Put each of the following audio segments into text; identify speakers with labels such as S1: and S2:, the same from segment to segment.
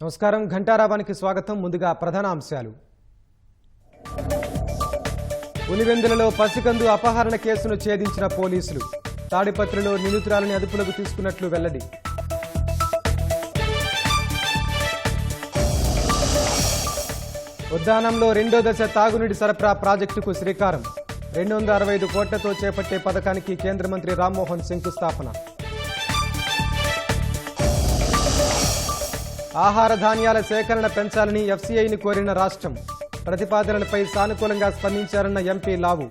S1: నమస్కారం, ఘంటారావానికి స్వాగతం. ముందుగా ప్రధాన అంశాలు. పులివెందులలో పసికందు అపహరణ కేసును ఛేదించిన పోలీసులు. తాడిపత్రిలో నిందితురాలని అదుపులోకి తీసుకున్నట్లు వెల్లడి. ఉద్దానంలో రెండో దశ తాగునీటి సరఫరా ప్రాజెక్టుకు శ్రీకారం. 265 కోట్లతో చేపట్టే పథకానికి కేంద్ర మంత్రి రామ్మోహన్ శంకుస్థాపన. ఆహార ధాన్యాల సేకరణ పెంచాలని ఎఫ్సీఐని కోరిన రాష్ట్రం. ప్రతిపాదనలపై సానుకూలంగా స్పందించారన్న ఎంపీ లావు.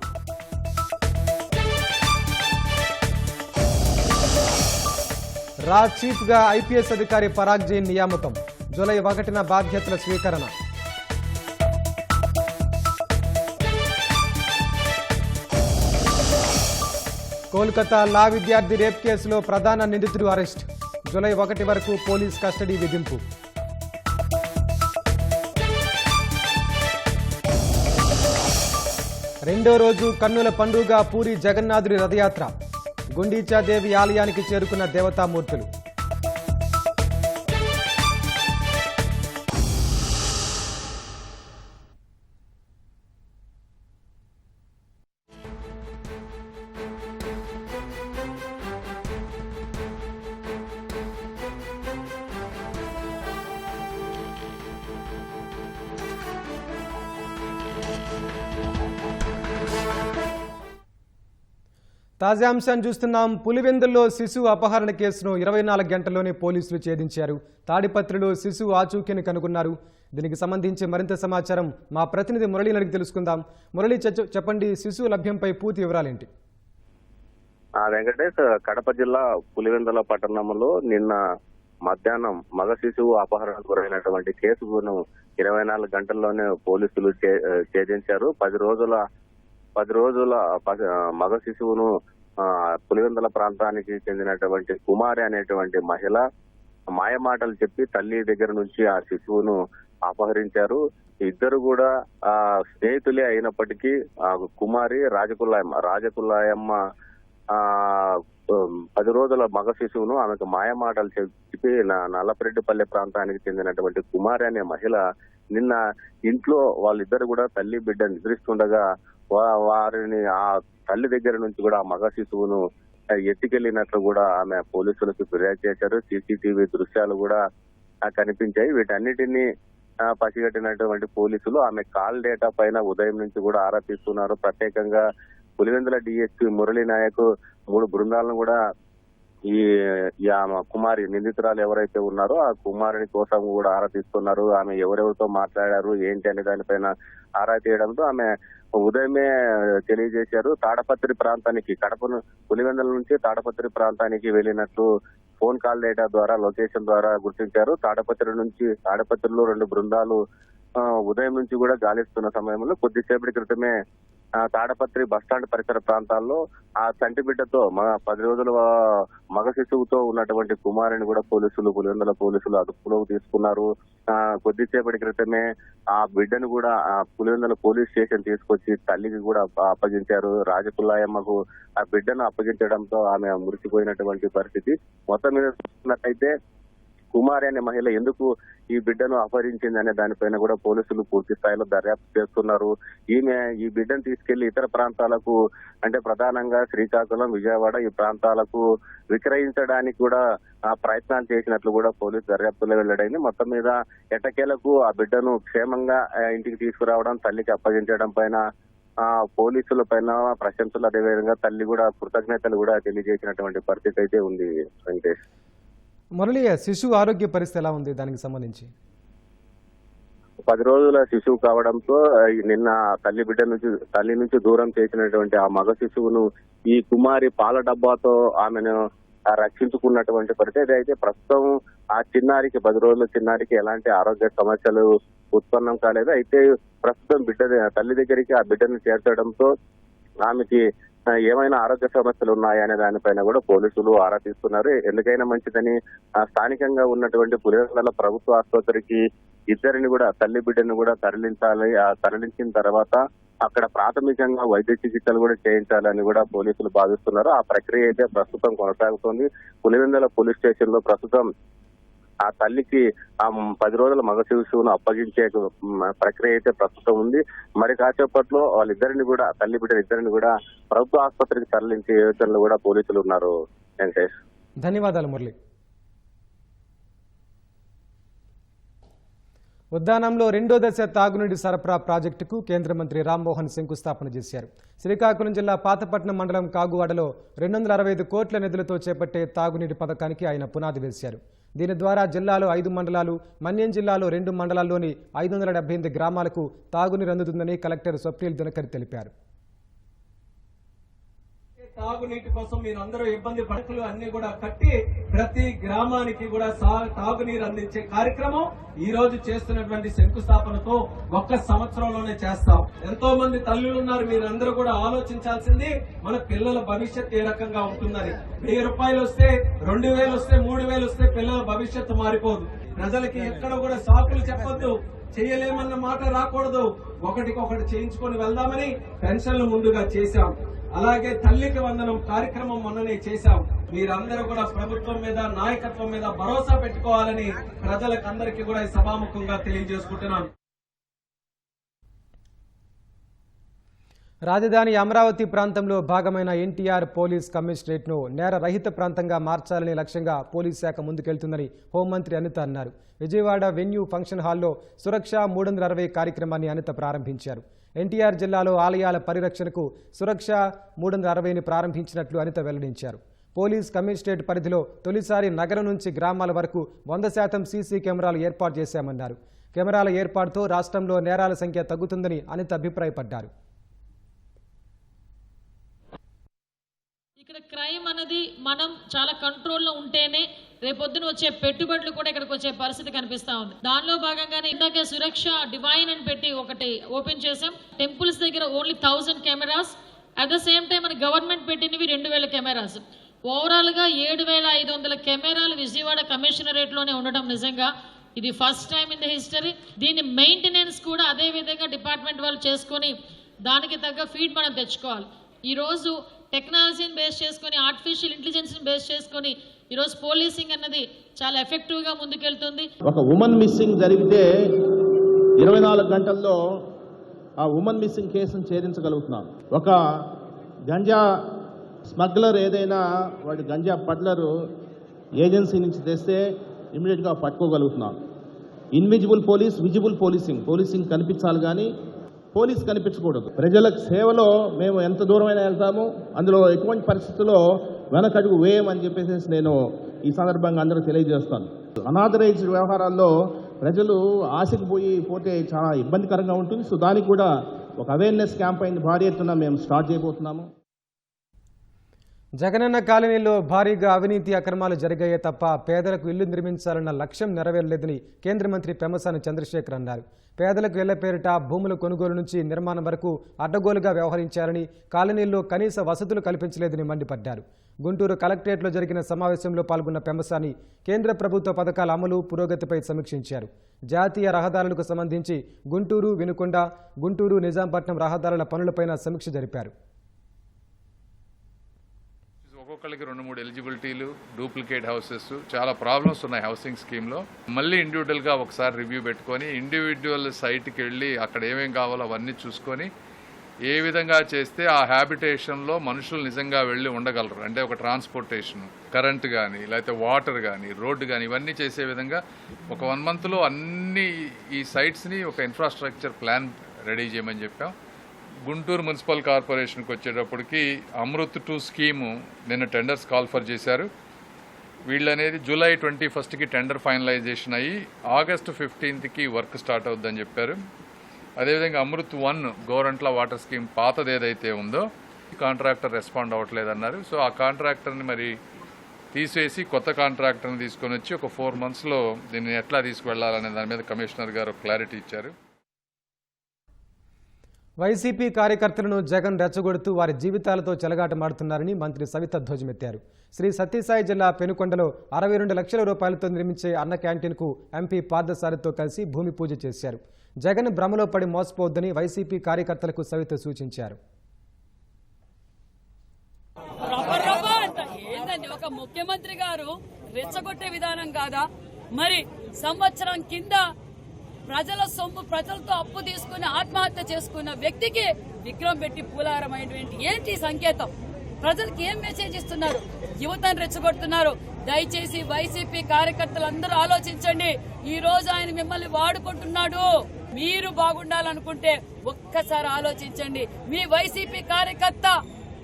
S1: రా చీఫ్గా ఐపీఎస్ అధికారి పరాగ్ జైన్ నియామకం. జూలై 1న బాధ్యతల స్వీకరణ. కోల్కతా లా విద్యార్థి రేప్ కేసులో ప్రధాన నిందితుడు అరెస్ట్. జూలై 1 వరకు పోలీస్ కస్టడీ విధింపు. రెండో రోజు కన్నుల పండుగ పూరి జగన్నాథుడి రథయాత్ర. గుండీచాదేవి ఆలయానికి చేరుకున్న దేవతామూర్తులు. తాజా అంశాన్ని చూస్తున్నాం. పులివెందుల్లో శిశువు అపహరణ కేసును 24 గంటల్లోనే పోలీసులు ఛేదించారు. తాడిపత్రిలో శిశువు ఆచూకీని కనుగొన్నారు. దీనికి సంబంధించి మరింత సమాచారం మా ప్రతినిధి మురళి అడిగి తెలుసుకుందాం. మురళి, చెప్పండి, శిశువు లభ్యంపై పూర్తి వివరాలేంటి?
S2: వెంకటేష్, కడప జిల్లా పులివెందుల పట్టణంలో నిన్న మధ్యాహ్నం మగ శిశువు అపహరణకు గురైనటువంటి కేసును 24 గంటల్లోనే పోలీసులు ఛేదించారు. 10 రోజుల మగ శిశువును పులివెందుల ప్రాంతానికి చెందినటువంటి కుమారి అనేటువంటి మహిళ మాయమాటలు చెప్పి తల్లి దగ్గర నుంచి ఆ శిశువును అపహరించారు. ఇద్దరు కూడా స్నేహితులే అయినప్పటికీ కుమారి రాజకులాయమ్మ 10 రోజుల మగ శిశువును ఆమెకు మాయమాటలు చెప్పి నల్లపరెడ్డిపల్లె ప్రాంతానికి చెందినటువంటి కుమారి అనే మహిళ నిన్న ఇంట్లో వాళ్ళిద్దరు కూడా తల్లి బిడ్డ నిద్రిస్తుండగా వారిని ఆ తల్లి దగ్గర నుంచి కూడా ఆ మగ శిశువును ఎత్తుకెళ్లినట్లు కూడా ఆమె పోలీసులకు ఫిర్యాదు చేశారు. సీసీటీవీ దృశ్యాలు కూడా కనిపించాయి. వీటన్నిటినీ పసిగట్టినటువంటి పోలీసులు ఆమె కాల్ డేటా పైన ఉదయం నుంచి కూడా ఆరా తీస్తున్నారు. ప్రత్యేకంగా పులివెందుల డిఎస్పీ మురళీ నాయక్ 3 బృందాలను కూడా ఈ కుమారి నిందితురాలు ఎవరైతే ఉన్నారో ఆ కుమారుని కోసం కూడా ఆరా తీస్తున్నారు. ఆమె ఎవరెవరితో మాట్లాడారు ఏంటి అనే దానిపైన ఆరా తీయడంతో ఆమె ఉదయమే తెలియజేశారు. తాడపత్రి ప్రాంతానికి పులివెందుల నుంచి తాడపత్రి ప్రాంతానికి వెళ్ళినట్లు ఫోన్ కాల్ డేటా ద్వారా లొకేషన్ ద్వారా గుర్తించారు. తాడపత్రిలో 2 బృందాలు ఉదయం నుంచి కూడా గాలిస్తున్న సమయంలో కొద్దిసేపటి క్రితమే తాడపత్రి బస్టాండ్ పరిసర ప్రాంతాల్లో ఆ చంటి బిడ్డతో 10 రోజుల మగ శిశువుతో ఉన్నటువంటి కుమారుని కూడా పులివెందుల పోలీసులు అదుపులోకి తీసుకున్నారు. కొద్దిసేపటి క్రితమే ఆ బిడ్డను కూడా పులివెందుల పోలీస్ స్టేషన్ తీసుకొచ్చి తల్లికి కూడా అప్పగించారు. రాజకులాయమ్మకు ఆ బిడ్డను అప్పగించడంతో ఆమె మురిసిపోయినటువంటి పరిస్థితి. మొత్తం మీద చూస్తున్నట్టయితే కుమారి అనే మహిళ ఎందుకు ఈ బిడ్డను అపహరించింది అనే దానిపైన కూడా పోలీసులు పూర్తి స్థాయిలో దర్యాప్తు చేస్తున్నారు. ఈమె ఈ బిడ్డను తీసుకెళ్లి ఇతర ప్రాంతాలకు, అంటే ప్రధానంగా శ్రీకాకుళం, విజయవాడ ఈ ప్రాంతాలకు విక్రయించడానికి కూడా ప్రయత్నాలు చేసినట్లు కూడా పోలీసు దర్యాప్తులో వెల్లడైంది. మొత్తం మీద ఎట్టకేలకు ఆ బిడ్డను క్షేమంగా ఇంటికి తీసుకురావడం, తల్లికి అప్పగించడం పైన పోలీసుల పైన ప్రశంసలు, అదేవిధంగా తల్లి కూడా కృతజ్ఞతలు కూడా తెలియజేసినటువంటి పరిస్థితి అయితే ఉంది. వెంకటేష్,
S1: మురళి, శిశువు ఆరోగ్య పరిస్థితి ఎలా ఉంది? దానికి సంబంధించి
S2: 10 రోజుల శిశువు కావడంతో నిన్న తల్లి నుంచి దూరం చేసినటువంటి ఆ మగ శిశువును ఈ కుమారి పాల డబ్బాతో ఆమెను రక్షించుకున్నటువంటి పరిస్థితి. అయితే ప్రస్తుతం ఆ చిన్నారికి 10 రోజుల చిన్నారికి ఎలాంటి ఆరోగ్య సమస్యలు ఉత్పన్నం కాలేదు. అయితే ప్రస్తుతం తల్లి దగ్గరికి ఆ బిడ్డను చేర్చడంతో ఆమెకి ఏమైనా ఆరోగ్య సమస్యలు ఉన్నాయా అనే దానిపైన కూడా పోలీసులు ఆరా తీస్తున్నారు. ఎందుకైనా మంచిదని స్థానికంగా ఉన్నటువంటి పులివెందుల ప్రభుత్వ ఆసుపత్రికి ఇద్దరిని కూడా తల్లి బిడ్డని కూడా తరలించాలి. తరలించిన తర్వాత అక్కడ ప్రాథమికంగా వైద్య చికిత్సలు కూడా చేయించాలని కూడా పోలీసులు భావిస్తున్నారు. ఆ ప్రక్రియ అయితే ప్రస్తుతం కొనసాగుతోంది. పులివెందుల పోలీస్ స్టేషన్ లో ప్రస్తుతం ఆ తల్లికి ఆ 10 రోజుల మగ శిశువును అప్పగించే ప్రక్రియ అయితే ప్రస్తుతం ఉంది. మరి కాసేపట్లో వాళ్ళిద్దరిని కూడా తల్లి బిడ్డ ఇద్దరిని కూడా ప్రభుత్వ ఆసుపత్రికి తరలించే యోచనలో కూడా పోలీసులు ఉన్నారు. వెంకటేష్,
S1: ధన్యవాదాలు మురళి. ఉద్దానంలో 2వ దశ తాగునీటి సరఫరా ప్రాజెక్టుకు కేంద్ర మంత్రి రామ్మోహన్ శంకుస్థాపన చేశారు. శ్రీకాకుళం జిల్లా పాతపట్నం మండలం కాగువాడలో 265 కోట్ల నిధులతో చేపట్టే తాగునీటి పథకానికి ఆయన పునాది వేశారు. దీని ద్వారా జిల్లాలో 5 మండలాలు, మన్యం జిల్లాలో 2 మండలాల్లోని 578 గ్రామాలకు తాగునీరు అందుతుందని కలెక్టర్ స్వప్నిల్ దినకర్ తెలిపారు.
S3: తాగునీటి కోసం మీరు అందరూ ఇబ్బంది పడకలు అన్ని కూడా కట్టి ప్రతి గ్రామానికి కూడా తాగునీరు అందించే కార్యక్రమం ఈ రోజు చేస్తున్నటువంటి శంకుస్థాపనతో 1 సంవత్సరంలోనే చేస్తాం. ఎంతో మంది తల్లులు ఉన్నారు. మీరందరూ కూడా ఆలోచించాల్సింది మన పిల్లల భవిష్యత్ ఏ రకంగా ఉంటుందని. 1000 రూపాయలు వస్తే, 2000 వస్తే, 3000 వస్తే పిల్లల భవిష్యత్తు మారిపోదు. ప్రజలకి ఎక్కడ కూడా సాకులు చెప్పొద్దు, చేయలేమన్న మాట రాకూడదు. ఒకటికొకటి చేయించుకొని వెళ్దామని పెన్షన్లు ముందుగా చేశాం. అలాగే తల్లికి వందనం కార్యక్రమం మొన్ననే చేశాం. మీరందరూ కూడా ప్రభుత్వం మీద, నాయకత్వం మీద భరోసా పెట్టుకోవాలని ప్రజలకు అందరికీ కూడా ఈ సభాముఖంగా తెలియజేసుకుంటున్నాను.
S1: రాజధాని అమరావతి ప్రాంతంలో భాగమైన ఎన్టీఆర్ పోలీస్ కమిషనరేట్ను నేర రహిత ప్రాంతంగా మార్చాలనే లక్ష్యంగా పోలీస్ శాఖ ముందుకెళ్తుందని హోంమంత్రి అనిత అన్నారు. విజయవాడ వెన్యూ ఫంక్షన్ హాల్లో సురక్ష 360 కార్యక్రమాన్ని అనిత ప్రారంభించారు. ఎన్టీఆర్ జిల్లాలో ఆలయాల పరిరక్షణకు సురక్ష 360ని ప్రారంభించినట్లు అనిత వెల్లడించారు. పోలీస్ కమిషనరేట్ పరిధిలో తొలిసారి నగరం నుంచి గ్రామాల వరకు 100% సీసీ కెమెరాలు ఏర్పాటు చేశామన్నారు. కెమెరాల ఏర్పాటుతో రాష్ట్రంలో నేరాల సంఖ్య తగ్గుతుందని అనిత అభిప్రాయపడ్డారు.
S4: ఇక్కడ క్రైమ్ అనేది మనం చాలా కంట్రోల్లో ఉంటేనే రేపొద్దున వచ్చే పెట్టుబడులు కూడా ఇక్కడికి వచ్చే పరిస్థితి కనిపిస్తా ఉంది. దానిలో భాగంగానే ఇందాక సురక్ష డివైన్ అని పెట్టి ఒకటి ఓపెన్ చేసాం. టెంపుల్స్ దగ్గర only 1000 cameras, at the same time మన గవర్నమెంట్ పెట్టినవి 2000 కెమెరాస్. ఓవరాల్ గా 7500 కెమెరాలు విజయవాడ కమిషనరేట్ లోనే ఉండడం నిజంగా ఇది first time in the history. దీని మెయింటెనెన్స్ కూడా అదే విధంగా డిపార్ట్మెంట్ వాళ్ళు చేసుకొని దానికి తగ్గ ఫీడ్ మనం తెచ్చుకోవాలి. ఈ రోజు టెక్నాలజీని బేస్ చేసుకొని, ఆర్టిఫిషియల్ ఇంటెలిజెన్స్ని బేస్ చేసుకొని ఈరోజు పోలీసింగ్ అన్నది చాలా ఎఫెక్టివ్గా ముందుకెళ్తుంది.
S5: ఒక ఉమెన్ మిస్సింగ్ జరిగితే 24 గంటల్లో ఆ ఉమెన్ మిస్సింగ్ కేసును ఛేదించగలుగుతున్నాం. ఒక గంజా స్మగ్లర్ ఏదైనా వాడి గంజా పడ్లరు ఏజెన్సీ నుంచి తెస్తే ఇమీడియట్గా పట్టుకోగలుగుతున్నాం. ఇన్విజిబుల్ పోలీస్, విజిబుల్ పోలీసింగ్ కనిపించాలి కానీ పోలీస్ కనిపించకూడదు. ప్రజల సేవలో మేము ఎంత దూరమైనా వెళ్తాము, అందులో ఎటువంటి పరిస్థితుల్లో వెనకడుగు వేయమని చెప్పేసి నేను ఈ సందర్భంగా అందరూ తెలియజేస్తాను. అనాథరైజ్డ్ వ్యవహారాల్లో ప్రజలు ఆశకు పోతే చాలా ఇబ్బందికరంగా ఉంటుంది. సో దానికి కూడా ఒక అవేర్నెస్ క్యాంపెయిన్ భారీ ఎత్తున మేము స్టార్ట్ చేయబోతున్నాము.
S1: జగనన్న కాలనీలో భారీగా అవినీతి అక్రమాలు జరిగాయే తప్ప పేదలకు ఇల్లు నిర్మించాలన్న లక్ష్యం నెరవేరలేదని కేంద్ర మంత్రి పెమ్మసాని చంద్రశేఖర్ అన్నారు. పేదలకు ఇళ్ల పేరిట భూముల కొనుగోలు నుంచి నిర్మాణం వరకు అడ్డగోలుగా వ్యవహరించారని, కాలనీల్లో కనీస వసతులు కల్పించలేదని మండిపడ్డారు. గుంటూరు కలెక్టరేట్లో జరిగిన సమావేశంలో పాల్గొన్న పెమ్మసాని కేంద్ర ప్రభుత్వ పథకాల అమలు, పురోగతిపై సమీక్షించారు. జాతీయ రహదారులకు సంబంధించి గుంటూరు, వినుకొండ, గుంటూరు, నిజాంపట్నం రహదారుల పనులపైన సమీక్ష జరిపారు.
S6: ఒక్కొక్కరికి 2-3 ఎలిజిబిలిటీలు, డూప్లికేట్ హౌసెస్, చాలా ప్రాబ్లమ్స్ ఉన్నాయి హౌసింగ్ స్కీమ్లో. మళ్ళీ ఇండివిజువల్గా ఒకసారి రివ్యూ పెట్టుకొని ఇండివిజువల్ సైట్కి వెళ్ళి అక్కడ ఏమేం కావాలో అవన్నీ చూసుకొని ఏ విధంగా చేస్తే ఆ హ్యాబిటేషన్లో మనుషులు నిజంగా వెళ్ళి ఉండగలరు. అంటే ఒక ట్రాన్స్పోర్టేషన్, కరెంట్ కానీ, లేకపోతే వాటర్ కానీ, రోడ్డు కానీ, ఇవన్నీ చేసే విధంగా ఒక 1 మంత్లో అన్ని ఈ సైట్స్ని ఒక ఇన్ఫ్రాస్ట్రక్చర్ ప్లాన్ రెడీ చేయమని చెప్పాం. గుంటూరు మున్సిపల్ కార్పొరేషన్కి వచ్చేటప్పటికి అమృత్ 2 స్కీము నిన్న టెండర్స్ కాల్ఫర్ చేశారు. వీళ్ళనేది జూలై 21కి టెండర్ ఫైనలైజేషన్ అయ్యి ఆగస్టు 15కి వర్క్ స్టార్ట్ అవుద్దని చెప్పారు. అదేవిధంగా అమృత్ 1 గోరంట్ల వాటర్ స్కీమ్ పాతది ఏదైతే ఉందో కాంట్రాక్టర్ రెస్పాండ్ అవ్వట్లేదన్నారు. సో ఆ కాంట్రాక్టర్ని మరి తీసేసి కొత్త కాంట్రాక్టర్ని తీసుకొని వచ్చి ఒక 4 మంత్స్లో దీన్ని ఎట్లా తీసుకువెళ్లాలనే దాని మీద కమిషనర్ గారు క్లారిటీ ఇచ్చారు.
S1: వైసీపీ కార్యకర్తలను జగన్ రెచ్చగొడుతూ వారి జీవితాలతో చెలగాటమాడుతున్నారని మంత్రి సవిత ధ్వజమెత్తారు. శ్రీ సత్యసాయి జిల్లా పెనుకొండలో 62 లక్షల రూపాయలతో నిర్మించే అన్న క్యాంటీన్కు ఎంపీ పార్థసారథితో కలిసి భూమి పూజ చేశారు. జగన్ భ్రమలో పడి మోసపోవద్దని వైసీపీ కార్యకర్తలకు సవిత సూచించారు.
S7: ఒక ముఖ్యమంత్రి గారు రెచ్చగొట్టే విధానం కాదా? మరి సంవత్సరం కింద ప్రజల సొమ్ము ప్రజలతో అప్పు తీసుకుని ఆత్మహత్య చేసుకున్న వ్యక్తికి విగ్రహం పెట్టి పూలారమైనటువంటి ఏంటి సంకేతం? ప్రజలకు ఏం మెసేజ్ ఇస్తున్నారు? యువతను రెచ్చగొడుతున్నారు. దయచేసి వైసీపీ కార్యకర్తలందరూ ఆలోచించండి. ఈ రోజు ఆయన మిమ్మల్ని వాడుకుంటున్నాడు. మీరు బాగుండాలనుకుంటే ఒక్కసారి ఆలోచించండి. మీ వైసీపీ కార్యకర్త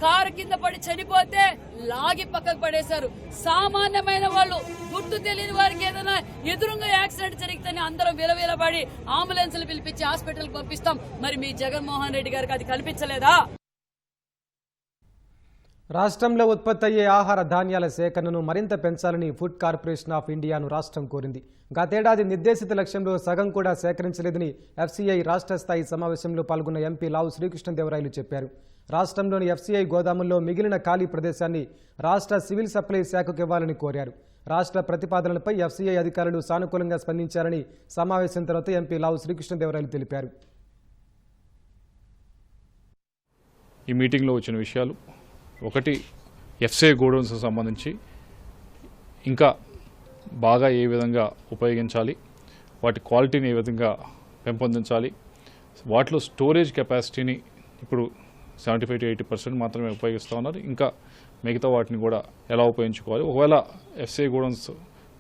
S7: కారు కింద పడి చనిపోతే లాగి పక్కకు పడేశారు. సామాన్యమైన వాళ్ళు, గుర్తు తెలియని వారికి ఏదైనా ఎదురుగా యాక్సిడెంట్ జరిగితేనే అందరం విలవిలబడి అంబులెన్స్లు పిలిపించి హాస్పిటల్కి పంపిస్తాం. మరి మీ జగన్మోహన్ రెడ్డి గారికి అది కనిపించలేదా?
S1: రాష్ట్రంలో ఉత్పత్తి అయ్యే ఆహార ధాన్యాల సేకరణను మరింత పెంచాలని ఫుడ్ కార్పొరేషన్ ఆఫ్ ఇండియాను రాష్ట్రం కోరింది. గతేడాది నిర్దేశిత లక్ష్యంలో సగం కూడా సేకరించలేదని ఎఫ్సీఐ రాష్ట్ర స్థాయి సమావేశంలో పాల్గొన్న ఎంపీ లావు శ్రీకృష్ణదేవరాయలు చెప్పారు. రాష్ట్రంలోని ఎఫ్సీఐ గోదాముల్లో మిగిలిన ఖాళీ ప్రదేశాన్ని రాష్ట్ర సివిల్ సప్లై శాఖకు ఇవ్వాలని కోరారు. రాష్ట్ర ప్రతిపాదనలపై ఎఫ్సీఐ అధికారులు సానుకూలంగా స్పందించారని సమావేశం తర్వాత ఎంపీ లావు శ్రీకృష్ణదేవరాయలు తెలిపారు.
S8: ఈ మీటింగ్లో వచ్చిన విషయాలు, ఒకటి ఎఫ్సీఐ గోడౌన్స్ సంబంధించి ఇంకా బాగా ఏ విధంగా ఉపయోగించాలి, వాటి క్వాలిటీని ఏ విధంగా పెంపొందించాలి, వాటిలో స్టోరేజ్ కెపాసిటీని ఇప్పుడు 75 to 80% మాత్రమే ఉపయోగిస్తూ ఉన్నారు. ఇంకా మిగతా వాటిని కూడా ఎలా ఉపయోగించుకోవాలి, ఒకవేళ ఎఫ్సీఐ గోడౌన్స్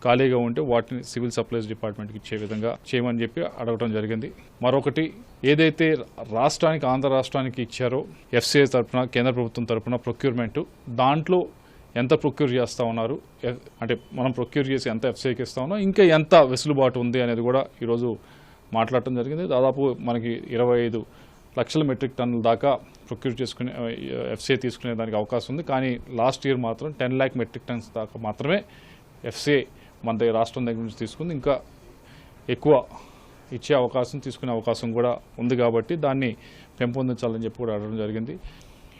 S8: ఖాళీగా ఉంటే వాటిని సివిల్ సప్లైస్ డిపార్ట్మెంట్కి ఇచ్చే విధంగా చేయమని చెప్పి అడగడం జరిగింది. మరొకటి ఏదైతే రాష్ట్రానికి, ఆంధ్ర రాష్ట్రానికి ఇచ్చారో ఎఫ్సీఐ తరఫున, కేంద్ర ప్రభుత్వం తరఫున ప్రొక్యూర్మెంట్, దాంట్లో ఎంత ప్రొక్యూర్ చేస్తూ ఉన్నారు, అంటే మనం ప్రొక్యూర్ చేసి ఎంత ఎఫ్సీఐకి ఇస్తా ఉన్నాం, ఇంకా ఎంత వెసులుబాటు ఉంది అనేది కూడా ఈరోజు మాట్లాడటం జరిగింది. దాదాపు మనకి 25 లక్షల మెట్రిక్ టన్నుల దాకా ప్రొక్యూర్ చేసుకునే ఎఫ్సీఐ తీసుకునే దానికి అవకాశం ఉంది. కానీ లాస్ట్ ఇయర్ మాత్రం 10 lakh మెట్రిక్ టన్స్ దాకా మాత్రమే ఎఫ్సీఐ మన రాష్ట్రం దగ్గర నుంచి తీసుకుంది. ఇంకా ఎక్కువ ఇచ్చే అవకాశం, తీసుకునే అవకాశం కూడా ఉంది. కాబట్టి దాన్ని పెంపొందించాలని చెప్పి కూడా అడగడం జరిగింది.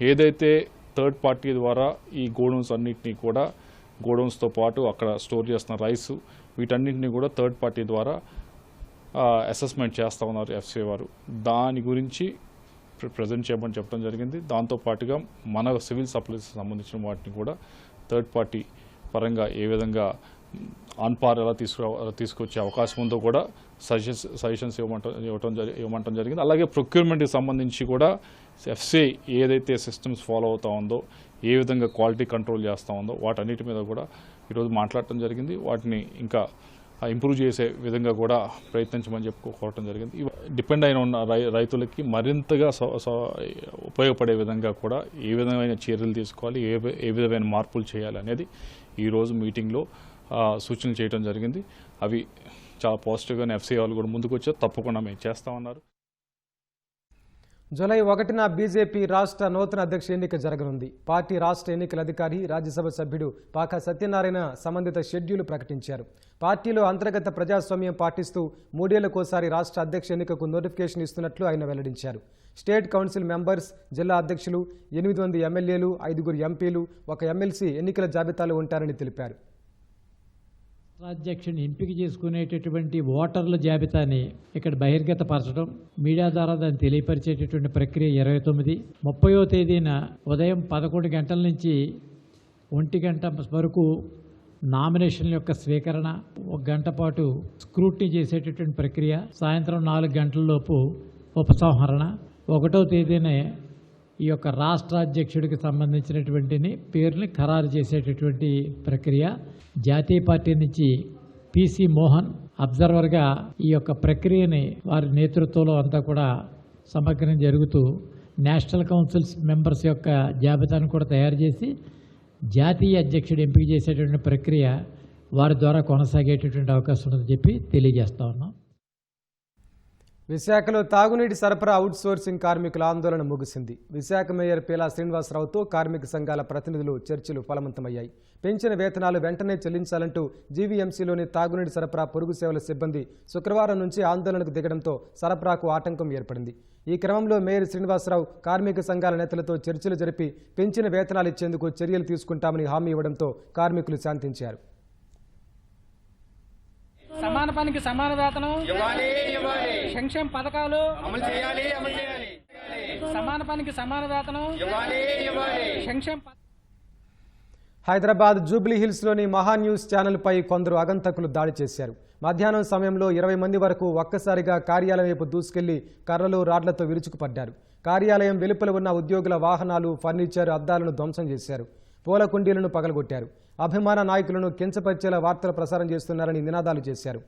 S8: ఏదైతే థర్డ్ పార్టీ ద్వారా ఈ గోడౌన్స్ అన్నింటినీ కూడా, గోడౌన్స్తో పాటు అక్కడ స్టోర్ చేస్తున్న రైసు, వీటన్నింటినీ కూడా థర్డ్ పార్టీ ద్వారా అసెస్మెంట్ చేస్తూ ఉన్నారు ఎఫ్సీఐ వారు. దాని గురించి ప్రజెంట్ చేయమని చెప్పడం జరిగింది. దాంతోపాటుగా మన సివిల్ సప్లైస్ సంబంధించిన వాటిని కూడా థర్డ్ పార్టీ పరంగా ఏ విధంగా ఆన్పార్ ఎలా తీసుకొచ్చే అవకాశం ఉందో కూడా సజెషన్స్ ఇవ్వమంటం జరిగింది. అలాగే ప్రొక్యూర్మెంట్కి సంబంధించి కూడా ఎఫ్సీఐ ఏదైతే సిస్టమ్స్ ఫాలో అవుతూ ఉందో, ఏ విధంగా క్వాలిటీ కంట్రోల్ చేస్తూ ఉందో, వాటన్నిటి మీద కూడా ఈరోజు మాట్లాడటం జరిగింది. వాటిని ఇంకా ఇంప్రూవ్ చేసే విధంగా కూడా ప్రయత్నించమని చెప్పుకోవటం జరిగింది. డిపెండ్ అయిన ఉన్న రైతులకి మరింతగా ఉపయోగపడే విధంగా కూడా ఏ విధమైన చర్యలు తీసుకోవాలి, ఏ విధమైన మార్పులు చేయాలి అనేది ఈరోజు మీటింగ్లో సూచనలు చేయడం జరిగింది. అవి చాలా పాజిటివ్గానే ఎఫ్సీఐ వాళ్ళు కూడా ముందుకు వచ్చారు. తప్పకుండా మేము చేస్తామన్నారు.
S1: జూలై 1న బీజేపీ రాష్ట్ర నూతన అధ్యక్ష ఎన్నిక జరగనుంది. పార్టీ రాష్ట్ర ఎన్నికల అధికారి, రాజ్యసభ సభ్యుడు పాకా సత్యనారాయణ సంబంధిత షెడ్యూల్ ప్రకటించారు. పార్టీలో అంతర్గత ప్రజాస్వామ్యం పాటిస్తూ 3 ఏళ్లకోసారి రాష్ట్ర అధ్యక్ష ఎన్నికకు నోటిఫికేషన్ ఇస్తున్నట్లు ఆయన వెల్లడించారు. స్టేట్ కౌన్సిల్ మెంబర్స్, జిల్లా అధ్యక్షులు, 8 మంది ఎమ్మెల్యేలు, 5 ఎంపీలు, 1 ఎమ్మెల్సీ ఎన్నికల జాబితాలో ఉంటారని తెలిపారు.
S9: అధ్యక్షుని ఎంపిక చేసుకునేటటువంటి ఓటర్ల జాబితాని ఇక్కడ బహిర్గతపరచడం, మీడియా ద్వారా దాన్ని తెలియపరిచేటటువంటి ప్రక్రియ 29, 30వ తేదీన ఉదయం 11 గంటల నుంచి 1 గంట వరకు నామినేషన్ల యొక్క స్వీకరణ, 1 గంట పాటు స్క్రూటినీ చేసేటటువంటి ప్రక్రియ, సాయంత్రం 4 గంటలలోపు ఉపసంహరణ, 1వ తేదీనే ఈ యొక్క రాష్ట్ర అధ్యక్షుడికి సంబంధించినటువంటి పేరుని ఖరారు చేసేటటువంటి ప్రక్రియ. జాతీయ పార్టీ నుంచి పిసి మోహన్ అబ్జర్వర్గా ఈ యొక్క ప్రక్రియని వారి నేతృత్వంలో అంతా కూడా సమగ్రం జరుగుతూ నేషనల్ కౌన్సిల్స్ మెంబర్స్ యొక్క జాబితాను కూడా తయారు చేసి జాతీయ అధ్యక్షుడు ఎంపిక చేసేటువంటి ప్రక్రియ వారి ద్వారా కొనసాగేటటువంటి అవకాశం ఉందని చెప్పి తెలియజేస్తా ఉన్నాం.
S1: విశాఖలో తాగునీటి సరఫరా అవుట్సోర్సింగ్ కార్మికుల ఆందోళన ముగిసింది. విశాఖ మేయర్ పీలా శ్రీనివాసరావుతో కార్మిక సంఘాల ప్రతినిధులు చర్చలు ఫలవంతమయ్యాయి. పెంచిన వేతనాలు వెంటనే చెల్లించాలంటూ జీవీఎంసీలోని తాగునీటి సరఫరా పొరుగు సేవల సిబ్బంది శుక్రవారం నుంచి ఆందోళనకు దిగడంతో సరఫరాకు ఆటంకం ఏర్పడింది. ఈ క్రమంలో మేయర్ శ్రీనివాసరావు కార్మిక సంఘాల నేతలతో చర్చలు జరిపి పెంచిన వేతనాలు ఇచ్చేందుకు చర్యలు తీసుకుంటామని హామీ ఇవ్వడంతో కార్మికులు శాంతించారు.
S10: సమాన పనికి సమాన వేతనం సంక్షేమ పథకాలు సమాన పనికి సమాన వేతనం సంక్షేమ.
S1: హైదరాబాద్ జూబ్లీ హిల్స్లోని మహాన్యూస్ ఛానల్పై కొందరు ఆగంతకులు దాడి చేశారు. మధ్యాహ్నం సమయంలో 20 మంది వరకు ఒక్కసారిగా కార్యాలయం వైపు దూసుకెళ్లి కర్రలు రాడ్లతో విరుచుకుపడ్డారు. కార్యాలయం వెలుపల ఉన్న ఉద్యోగుల వాహనాలు, ఫర్నిచర్, అద్దాలను ధ్వంసం చేశారు. పూల కుండీలను పగలగొట్టారు. అభిమాన నాయకులను కించపరిచేలా వార్తలు ప్రసారం చేస్తున్నారని నినాదాలు చేశారు.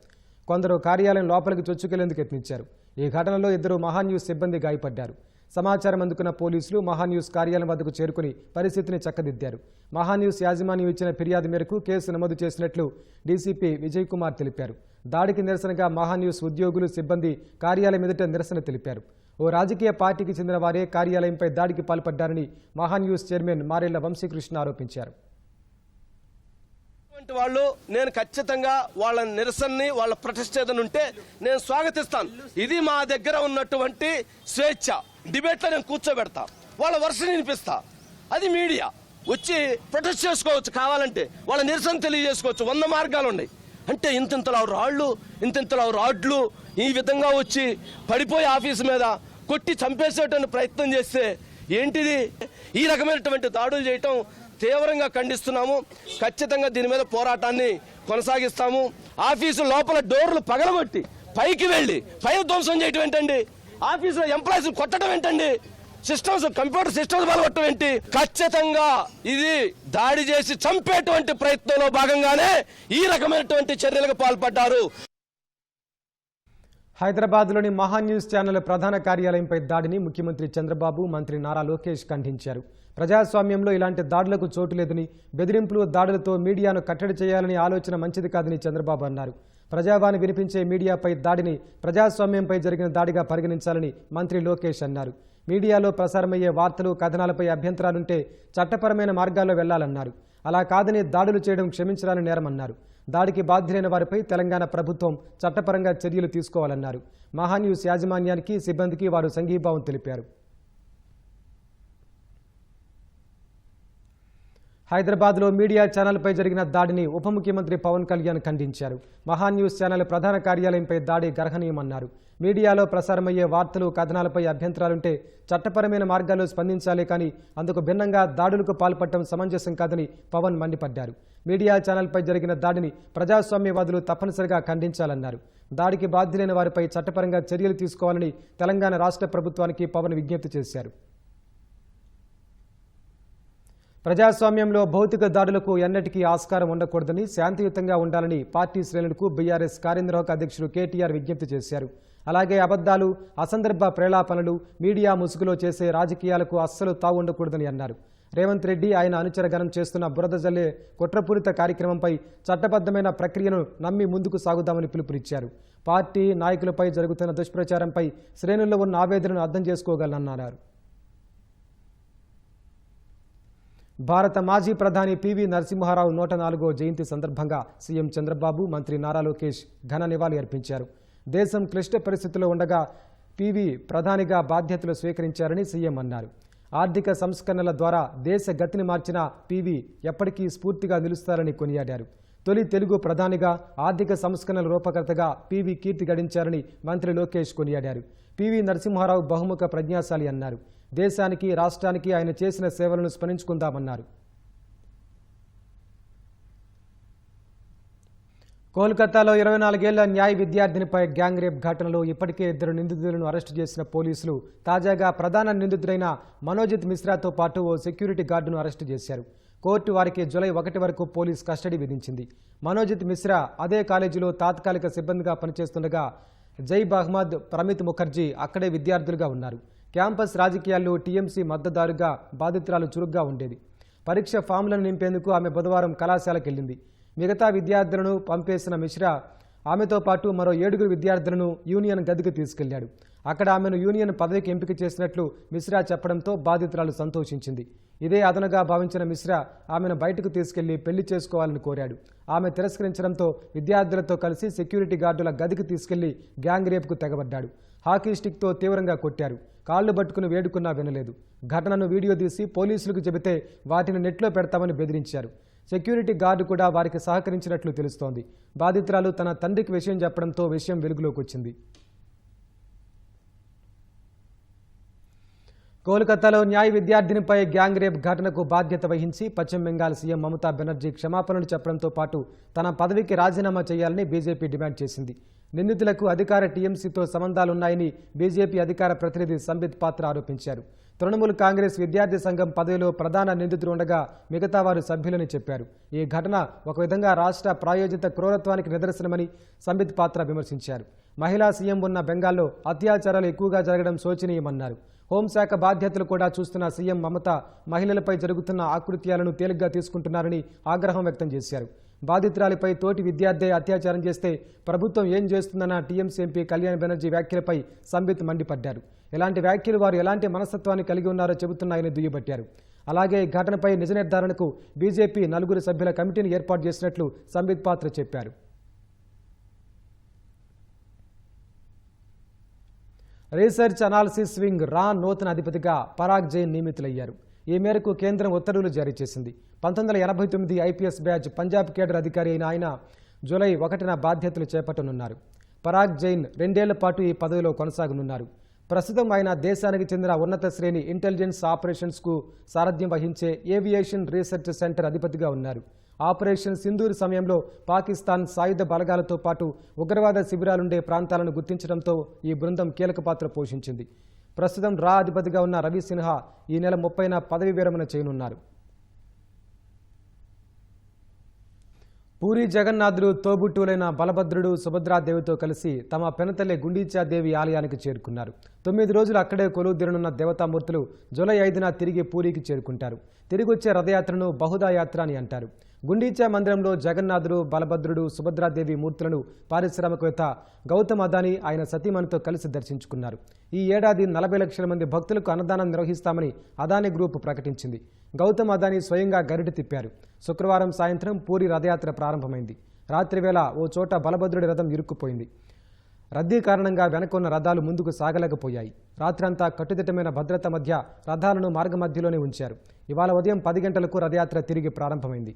S1: కొందరు కార్యాలయం లోపలికి చొచ్చుకెళ్లేందుకు యత్నించారు. ఈ ఘటనలో 2 మహాన్యూస్ సిబ్బంది గాయపడ్డారు. సమాచారం అందుకున్న పోలీసులు మహాన్యూస్ కార్యాలయం వద్దకు చేరుకుని పరిస్థితిని చక్కదిద్దారు. మహాన్యూస్ యాజమాన్యం ఇచ్చిన ఫిర్యాదు మేరకు కేసు నమోదు చేసినట్లు డీసీపీ విజయ్ కుమార్ తెలిపారు. దాడికి నిరసనగా మహాన్యూస్ ఉద్యోగులు, సిబ్బంది కార్యాలయం ఎదుట నిరసన తెలిపారు. ఓ రాజకీయ పార్టీకి చెందిన వారే కార్యాలయంపై దాడికి పాల్పడ్డారని మహాన్యూస్ చైర్మన్ మారెళ్ల వంశీకృష్ణ ఆరోపించారు.
S11: వాళ్ళు నేను ఖచ్చితంగా వాళ్ళ నిరసనని, వాళ్ళ ప్రొటెస్ట్ ఏదైనా ఉంటే నేను స్వాగతిస్తాను. ఇది మా దగ్గర ఉన్నటువంటి స్వేచ్ఛ. డిబేట్లో నేను కూర్చోబెడతా, వాళ్ళ వర్షన్ వినిపిస్తా. అది మీడియా వచ్చి ప్రొటెస్ట్ చేసుకోవచ్చు, కావాలంటే వాళ్ళ నిరసన తెలియజేసుకోవచ్చు. 100 మార్గాలు ఉన్నాయి. అంటే ఇంతింతలా రాళ్ళు, ఇంతింతలా రాడ్లు ఈ విధంగా వచ్చి పడిపోయి ఆఫీసు మీద కొట్టి చంపేసేటువంటి ప్రయత్నం చేస్తే ఏంటిది? ఈ రకమైనటువంటి దాడులు చేయటం తీవ్రంగా ఖండిస్తున్నాము. ఖచ్చితంగా దీని మీద పోరాటాన్ని కొనసాగిస్తాము. ఆఫీసు లోపల డోర్లు పగలగొట్టి పైకి వెళ్ళి ఫైల్ ధ్వంసం చేయటం ఏంటండి? ఆఫీసులో ఎంప్లాయీస్ కొట్టడం ఏంటండి? సిస్టమ్స్, కంప్యూటర్ సిస్టమ్స్ బలగొట్టడం ఏంటి? ఖచ్చితంగా ఇది దాడి చేసి చంపేటువంటి ప్రయత్నంలో భాగంగానే ఈ రకమైనటువంటి చర్యలకు పాల్పడ్డారు.
S1: హైదరాబాద్లోని మహాన్యూస్ ఛానల్ ప్రధాన కార్యాలయంపై దాడిని ముఖ్యమంత్రి చంద్రబాబు, మంత్రి నారా లోకేష్ ఖండించారు. ప్రజాస్వామ్యంలో ఇలాంటి దాడులకు చోటు లేదని, బెదిరింపులు, దాడులతో మీడియాను కట్టడి చేయాలని ఆలోచన మంచిది కాదని చంద్రబాబు అన్నారు. ప్రజావాణి వినిపించే మీడియాపై దాడిని ప్రజాస్వామ్యంపై జరిగిన దాడిగా పరిగణించాలని మంత్రి లోకేష్ అన్నారు. మీడియాలో ప్రసారమయ్యే వార్తలు, కథనాలపై అభ్యంతరాలుంటే చట్టపరమైన మార్గాల్లో వెళ్లాలన్నారు. అలా కాదని దాడులు చేయడం క్షమించరాని నేరమన్నారు. దాడికి బాధ్యులైన వారిపై తెలంగాణ ప్రభుత్వం చట్టపరంగా చర్యలు తీసుకోవాలన్నారు. మహాన్యూస్ యాజమాన్యానికి, సిబ్బందికి వారు సంఘీభావం తెలిపారు. హైదరాబాద్లో మీడియా ఛానల్పై జరిగిన దాడిని ఉప ముఖ్యమంత్రి పవన్ కళ్యాణ్ ఖండించారు. మహాన్యూస్ ఛానల్ ప్రధాన కార్యాలయంపై దాడి గర్హనీయమన్నారు. మీడియాలో ప్రసారమయ్యే వార్తలు, కథనాలపై అభ్యంతరాలుంటే చట్టపరమైన మార్గాల్లో స్పందించాలే కానీ అందుకు భిన్నంగా దాడులకు పాల్పడటం సమంజసం కాదని పవన్ మండిపడ్డారు. మీడియా ఛానల్పై జరిగిన దాడిని ప్రజాస్వామ్యవాదులు తప్పనిసరిగా ఖండించాలన్నారు. దాడికి బాధ్యులైన వారిపై చట్టపరంగా చర్యలు తీసుకోవాలని తెలంగాణ రాష్ట్ర ప్రభుత్వానికి పవన్ విజ్ఞప్తి చేశారు. ప్రజాస్వామ్యంలో భౌతిక దాడులకు ఎన్నటికీ ఆస్కారం ఉండకూడదని, శాంతియుతంగా ఉండాలని పార్టీ శ్రేణులకు బీఆర్ఎస్ కార్యనిర్వాహక అధ్యక్షుడు కేటీఆర్ విజ్ఞప్తి చేశారు. అలాగే అబద్దాలు, అసందర్భ ప్రేలాపనలు, మీడియా ముసుగులో చేసే రాజకీయాలకు అస్సలు తావు ఉండకూడదని అన్నారు. రేవంత్ రెడ్డి, ఆయన అనుచరగణం చేస్తున్న బురద జల్లే కుట్రపూరిత కార్యక్రమంపై చట్టబద్ధమైన ప్రక్రియను నమ్మి ముందుకు సాగుదామని పిలుపునిచ్చారు. పార్టీ నాయకులపై జరుగుతున్న దుష్ప్రచారంపై శ్రేణుల్లో ఉన్న ఆవేదనను అర్థం చేసుకోగలనన్నారు. భారత మాజీ ప్రధాని పివి నరసింహారావు 104వ జయంతి సందర్భంగా సీఎం చంద్రబాబు, మంత్రి నారా లోకేష్ ఘన నివాళి అర్పించారు. దేశం క్లిష్ట పరిస్థితుల్లో ఉండగా పివి ప్రధానిగా బాధ్యతలు స్వీకరించారని సీఎం అన్నారు. ఆర్థిక సంస్కరణల ద్వారా దేశ గతిని మార్చిన పివి ఎప్పటికీ స్ఫూర్తిగా నిలుస్తారని కొనియాడారు. తొలి తెలుగు ప్రధానిగా, ఆర్థిక సంస్కరణల రూపకర్తగా పివి కీర్తి గడించారని మంత్రి లోకేష్ కొనియాడారు. పివి నరసింహారావు బహుముఖ ప్రజ్ఞాశాలి అన్నారు. దేశానికి, రాష్ట్రానికి ఆయన చేసిన సేవలను స్మరించుకుందామన్నారు. కోల్కతాలో 24 ఏళ్ల న్యాయ విద్యార్థినిపై గ్యాంగ్ రేప్ ఘటనలో ఇప్పటికే 2 నిందితులను అరెస్టు చేసిన పోలీసులు తాజాగా ప్రధాన నిందితుడైన మనోజిత్ మిశ్రాతో పాటు ఓ సెక్యూరిటీ గార్డును అరెస్టు చేశారు. కోర్టు వారికి జూలై 1 వరకు పోలీస్ కస్టడీ విధించింది. మనోజిత్ మిశ్రా అదే కాలేజీలో తాత్కాలిక సిబ్బందిగా పనిచేస్తుండగా జైబ్ అహ్మద్, ప్రమిత్ ముఖర్జీ అక్కడే విద్యార్థులుగా ఉన్నారు. క్యాంపస్ రాజకీయాల్లో టీఎంసీ మద్దతుదారుగా బాధితురాలు చురుగ్గా ఉండేది. పరీక్ష ఫామ్లను నింపేందుకు ఆమె బుధవారం కళాశాలకు వెళ్లింది. మిగతా విద్యార్థులను పంపేసిన మిశ్రా ఆమెతో పాటు మరో 7 విద్యార్థులను యూనియన్ గదికి తీసుకెళ్లాడు. అక్కడ ఆమెను యూనియన్ పదవికి ఎంపిక చేసినట్లు మిశ్రా చెప్పడంతో బాధితురాలు సంతోషించింది. ఇదే అదనుగా భావించిన మిశ్రా ఆమెను బయటకు తీసుకెళ్లి పెళ్లి చేసుకోవాలని కోరాడు. ఆమె తిరస్కరించడంతో విద్యార్థులతో కలిసి సెక్యూరిటీ గార్డుల గదికి తీసుకెళ్లి గ్యాంగ్ రేప్కు తెగబడ్డాడు. హాకీ స్టిక్తో తీవ్రంగా కొట్టారు. కాళ్లు పట్టుకుని వేడుకున్నా వినలేదు. ఘటనను వీడియో తీసి పోలీసులకు చెబితే వాటిని నెట్లో పెడతామని బెదిరించారు. సెక్యూరిటీ గార్డు కూడా వారికి సహకరించినట్లు తెలుస్తోంది. బాధితురాలు తన తండ్రికి విషయం చెప్పడంతో విషయం వెలుగులోకి వచ్చింది. కోల్కతాలో న్యాయ విద్యార్థినిపై గ్యాంగ్ రేప్ ఘటనకు బాధ్యత వహించి పశ్చిమ బెంగాల్ సీఎం మమతా బెనర్జీ క్షమాపణలు చెప్పడంతో పాటు తన పదవికి రాజీనామా చేయాలని బీజేపీ డిమాండ్ చేసింది. నిందితులకు అధికార టీఎంసీతో సంబంధాలున్నాయని బీజేపీ అధికార ప్రతినిధి సంబిత్ పాత్ర ఆరోపించారు. తృణమూల్ కాంగ్రెస్ విద్యార్థి సంఘం పదవిలో ప్రధాన నిందితులు ఉండగా మిగతా వారు సభ్యులని చెప్పారు. ఈ ఘటన ఒక విధంగా రాష్ట్ర ప్రాయోజిత క్రూరత్వానికి నిదర్శనమని సంబిత్ పాత్ర విమర్శించారు. మహిళా సీఎం ఉన్న బెంగాల్లో అత్యాచారాలు ఎక్కువగా జరగడం శోచనీయమన్నారు. హోంశాఖ బాధ్యతలు కూడా చూస్తున్న సీఎం మమత మహిళలపై జరుగుతున్న ఆకృత్యాలను తేలిగ్గా తీసుకుంటున్నారని ఆగ్రహం వ్యక్తం చేశారు. బాధితురాలిపై తోటి విద్యార్థి అత్యాచారం చేస్తే ప్రభుత్వం ఏం చేస్తుందన్న టీఎంసీ ఎంపీ కళ్యాణ్ బెనర్జీ వ్యాఖ్యలపై సంబిత్ మండిపడ్డారు. ఎలాంటి వ్యాఖ్యలు వారు ఎలాంటి మనస్తత్వాన్ని కలిగి ఉన్నారో చెబుతున్నాయని దుయ్యబట్టారు. అలాగే ఘటనపై నిజ నిర్ధారణకు బీజేపీ 4 సభ్యుల కమిటీని ఏర్పాటు చేసినట్లు సంబిత్ పాత్ర చెప్పారు. రీసెర్చ్ అనాలిసిస్ వింగ్ రా నూతన అధిపతిగా పరాగ్ జైన్ నియమితులయ్యారు. ఈ మేరకు కేంద్రం ఉత్తర్వులు జారీ చేసింది. 1989 ఐపీఎస్ బ్యాచ్ పంజాబ్ కేడర్ అధికారి అయిన ఆయన జూలై 1న బాధ్యతలు చేపట్టనున్నారు. పరాగ్ జైన్ 2 ఏళ్ల పాటు ఈ పదవిలో కొనసాగనున్నారు. ప్రస్తుతం ఆయన దేశానికి చెందిన ఉన్నత శ్రేణి ఇంటెలిజెన్స్ ఆపరేషన్స్కు సారథ్యం వహించే ఏవియేషన్ రీసెర్చ్ సెంటర్ అధిపతిగా ఉన్నారు. ఆపరేషన్ సింధూర్ సమయంలో పాకిస్తాన్ సాయుధ బలగాలతో పాటు ఉగ్రవాద శిబిరాలుండే ప్రాంతాలను గుర్తించడంతో ఈ బృందం కీలక పాత్ర పోషించింది. ప్రస్తుతం రా అధిపతిగా ఉన్న రవి సిన్హా ఈ నెల 30న పదవి విరమణ చేయనున్నారు. పూరి జగన్నాథుడు తోబుట్టువులైన బలభద్రుడు సుభద్రాదేవితో కలిసి తమ పెనతల్లి గుండీచాదేవి ఆలయానికి చేరుకున్నారు. 9 రోజులు అక్కడే కొలువుదీరనున్న దేవతామూర్తులు జూలై 5న తిరిగి పూరికి చేరుకుంటారు. తిరిగొచ్చే రథయాత్రను బహుదా యాత్ర అని అంటారు. గుండీచా మందిరంలో జగన్నాథుడు, బలభద్రుడు, సుభద్రాదేవి మూర్తులను పారిశ్రామికవేత్త గౌతమ్ అదానీ ఆయన సతీమణితో కలిసి దర్శించుకున్నారు. ఈ ఏడాది 40 లక్షల మంది భక్తులకు అన్నదానం నిర్వహిస్తామని అదానీ గ్రూప్ ప్రకటించింది. గౌతమ్ అదానీ స్వయంగా గరిటె తిప్పారు. శుక్రవారం సాయంత్రం పూరి రథయాత్ర ప్రారంభమైంది. రాత్రివేళ ఓ చోట బలభద్రుడి రథం ఇరుక్కుపోయింది. రద్దీ కారణంగా వెనకున్న రథాలు ముందుకు సాగలేకపోయాయి. రాత్రంతా కట్టుదిట్టమైన భద్రత మధ్య రథాలను మార్గమధ్యలోనే ఉంచారు. ఇవాళ ఉదయం 10 గంటలకు రథయాత్ర తిరిగి ప్రారంభమైంది.